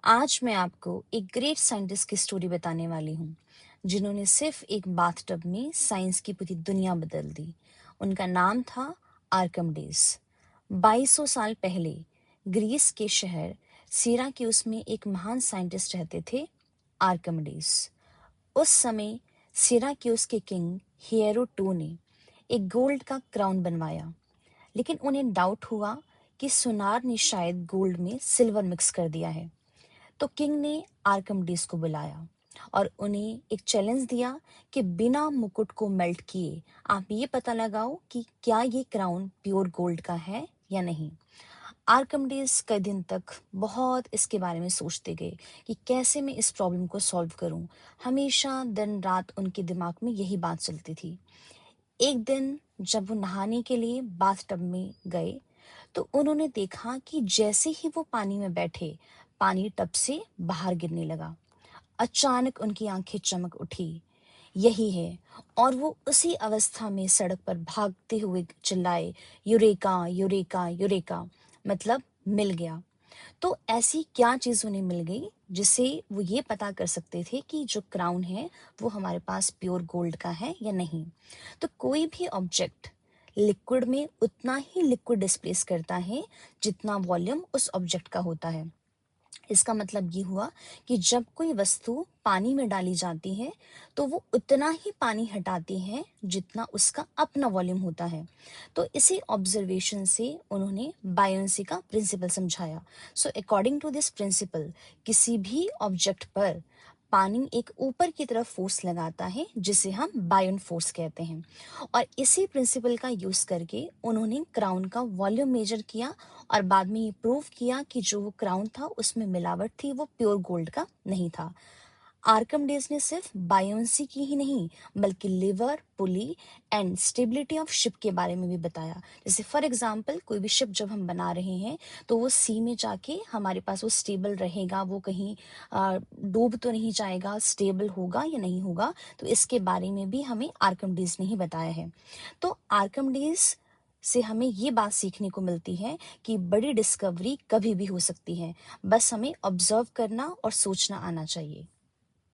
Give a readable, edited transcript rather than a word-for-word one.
आज मैं आपको एक ग्रेट साइंटिस्ट की स्टोरी बताने वाली हूँ जिन्होंने सिर्फ एक बाथटब में साइंस की पूरी दुनिया बदल दी। उनका नाम था आर्कमिडीज। 2200 साल पहले ग्रीस के शहर सिराक्यूस में एक महान साइंटिस्ट रहते थे, आर्कमिडीज। उस समय सिराक्यूस के किंग हिएरो टू ने एक गोल्ड का क्राउन बनवाया, लेकिन उन्हें डाउट हुआ कि सुनार ने शायद गोल्ड में सिल्वर मिक्स कर दिया है। तो किंग ने आर्कमिडीज को बुलाया और उन्हें एक चैलेंज दिया कि बिना मुकुट को मेल्ट किए आप ये पता लगाओ कि क्या ये क्राउन प्योर गोल्ड का है या नहीं। आर्कमिडीज कई दिन तक बहुत इसके बारे में सोचते गए कि कैसे मैं इस प्रॉब्लम को सॉल्व करूं। हमेशा दिन रात उनके दिमाग में यही बात चलती थी। एक दिन जब वो नहाने के लिए बाथटब में गए तो उन्होंने देखा कि जैसे ही वो पानी में बैठे, पानी टब से बाहर गिरने लगा। अचानक उनकी आंखें चमक उठी। यही है। और वो उसी अवस्था में सड़क पर भागते हुए चिल्लाए, यूरेका यूरेका यूरेका, मतलब मिल गया। तो ऐसी क्या चीज उन्हें मिल गई जिससे वो ये पता कर सकते थे कि जो क्राउन है वो हमारे पास प्योर गोल्ड का है या नहीं। तो कोई भी ऑब्जेक्ट लिक्विड में उतना ही लिक्विड डिस्प्लेस करता है जितना वॉल्यूम उस ऑब्जेक्ट का होता है। इसका मतलब ये हुआ कि जब कोई वस्तु पानी में डाली जाती है तो वो उतना ही पानी हटाती है जितना उसका अपना वॉल्यूम होता है। तो इसी ऑब्जर्वेशन से उन्होंने बायोन्सी का प्रिंसिपल समझाया। So according to this principle, किसी भी ऑब्जेक्ट पर पानी एक ऊपर की तरफ फोर्स लगाता है जिसे हम बायोन फोर्स कहते हैं। और इसी प्रिंसिपल का यूज करके उन्होंने क्राउन का वॉल्यूम मेजर किया और बाद में ये प्रूव किया कि जो वो क्राउन था उसमें मिलावट थी, वो प्योर गोल्ड का नहीं था। आर्कमिडीज ने सिर्फ बायोन्सी की ही नहीं बल्कि liver, pulley and stability of ship के बारे में भी बताया। जैसे फॉर एग्जांपल कोई भी शिप जब हम बना रहे हैं तो वो सी में जाके हमारे पास वो स्टेबल रहेगा, वो कहीं डूब तो नहीं जाएगा, स्टेबल होगा या नहीं होगा। तो इसके बारे में भी हमें आर्कमिडीज ने ही बताया है। तो आर्कमिडीज से हमें ये बात सीखने को मिलती है कि बड़ी डिस्कवरी कभी भी हो सकती है, बस हमें ऑब्जर्व करना और सोचना आना चाहिए।